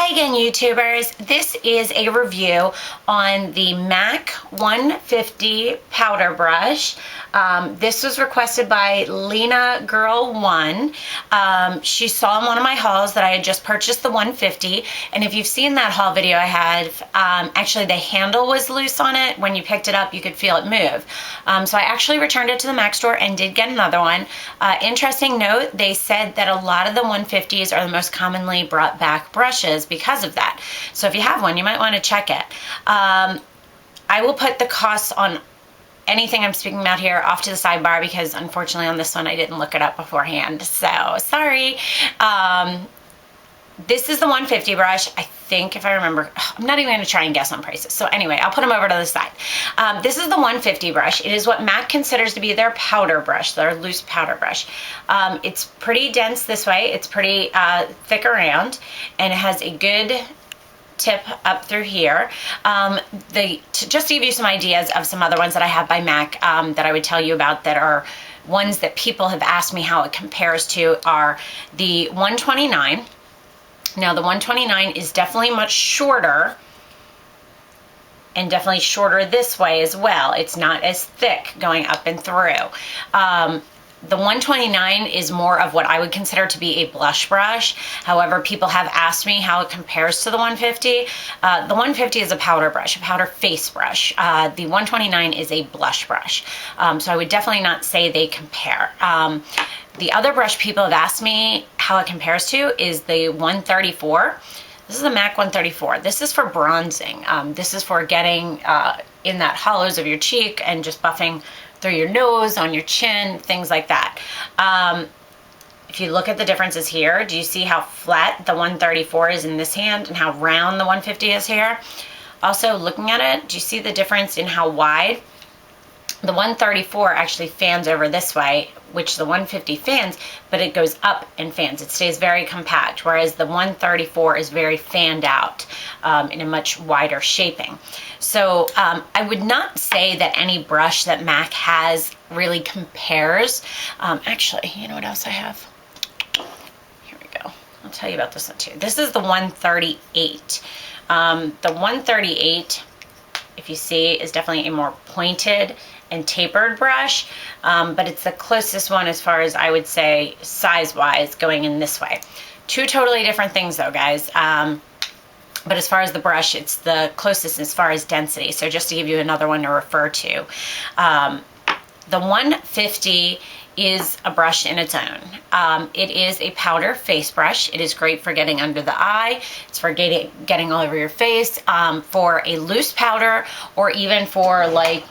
Hi again, YouTubers. This is a review on the MAC 150 powder brush. This was requested by Lena Girl 1. She saw in one of my hauls that I had just purchased the 150, and if you've seen that haul video I had, actually the handle was loose on it. When you picked it up, you could feel it move. So I actually returned it to the MAC store and did get another one. Interesting note, they said that a lot of the 150s are the most commonly brought back brushes because of that. So if you have one, you might want to check it. I will put the costs on anything I'm speaking about here off to the sidebar because unfortunately on this one I didn't look it up beforehand, so sorry. This is the 150 brush. I think, if I remember, I'm not even going to try and guess on prices. So anyway, I'll put them over to the side. This is the 150 brush. It is what MAC considers to be their powder brush, their loose powder brush. It's pretty dense this way. It's pretty thick around, and it has a good tip up through here. Just to give you some ideas of some other ones that I have by MAC that I would tell you about that are ones that people have asked me how it compares to are the 129. Now the 129 is definitely much shorter and definitely shorter this way as well. It's not as thick going up and through. The 129 is more of what I would consider to be a blush brush. However, people have asked me how it compares to the 150. The 150 is a powder brush, a powder face brush. The 129 is a blush brush. So I would definitely not say they compare. The other brush people have asked me how it compares to is the 134. This is the MAC 134. This is for bronzing. This is for getting in that hollows of your cheek and just buffing through your nose, on your chin, things like that. If you look at the differences here, do you see how flat the 134 is in this hand and how round the 150 is here? Also, looking at it, do you see the difference in how wide? The 134 actually fans over this way, which the 150 fans, but it goes up and fans. It stays very compact, whereas the 134 is very fanned out in a much wider shaping. So I would not say that any brush that MAC has really compares. Actually, you know what else I have? Here we go. I'll tell you about this one too. This is the 138. The 138, if you see, is definitely a more pointed and tapered brush, but it's the closest one as far as I would say size-wise going in this way. Two totally different things though, guys. But as far as the brush, it's the closest as far as density. So just to give you another one to refer to. The 150 is a brush in its own. It is a powder face brush. It is great for getting under the eye. It's for getting all over your face, for a loose powder, or even for like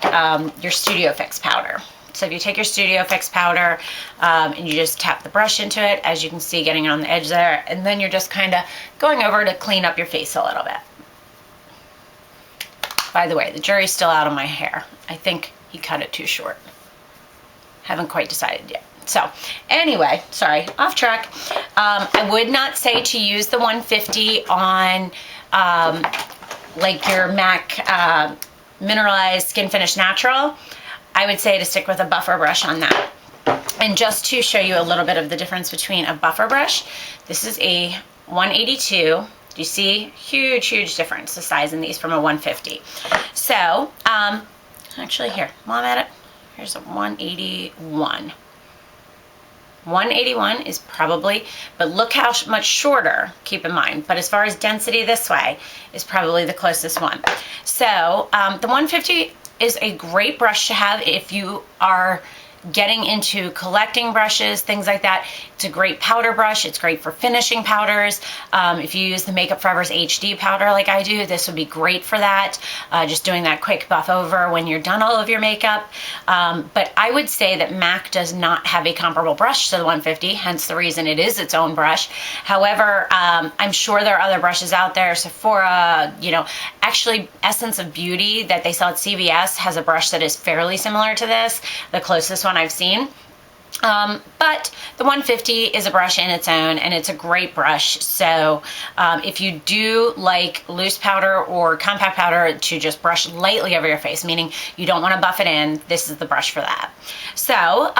your Studio Fix powder. So if you take your Studio Fix powder and you just tap the brush into it, as you can see getting on the edge there, and then you're just kind of going over to clean up your face a little bit. By the way, the jury's still out on my hair. I think he cut it too short. Haven't quite decided yet. So anyway, sorry, off track. I would not say to use the 150 on like your MAC Mineralized Skin Finish Natural. I would say to stick with a buffer brush on that. And just to show you a little bit of the difference between a buffer brush, this is a 182. Do you see? Huge, huge difference, the size in these from a 150. So, actually here, while I'm at it, here's a 181. 181 is probably, but look how much shorter, keep in mind. But as far as density this way, is probably the closest one. So the 150 is a great brush to have if you are getting into collecting brushes, things like that. It's a great powder brush. It's great for finishing powders. If you use the Makeup Forever's HD powder like I do, this would be great for that. Just doing that quick buff over when you're done all of your makeup. But I would say that MAC does not have a comparable brush to the 150, hence the reason it is its own brush. However, I'm sure there are other brushes out there. Sephora, you know, actually Essence of Beauty that they sell at CVS has a brush that is fairly similar to this, the closest one I've seen. But the 150 is a brush in its own, and it's a great brush. So if you do like loose powder or compact powder to just brush lightly over your face, meaning you don't want to buff it in, this is the brush for that. So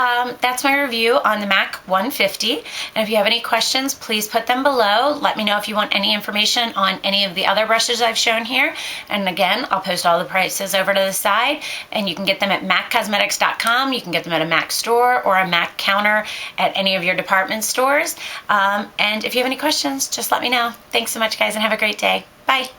that's my review on the MAC 150. And if you have any questions, please put them below. Let me know if you want any information on any of the other brushes I've shown here. And again, I'll post all the prices over to the side, and you can get them at maccosmetics.com. You can get them at a MAC store or a MAC counter at any of your department stores. And if you have any questions, just let me know. Thanks so much, guys, and have a great day. Bye.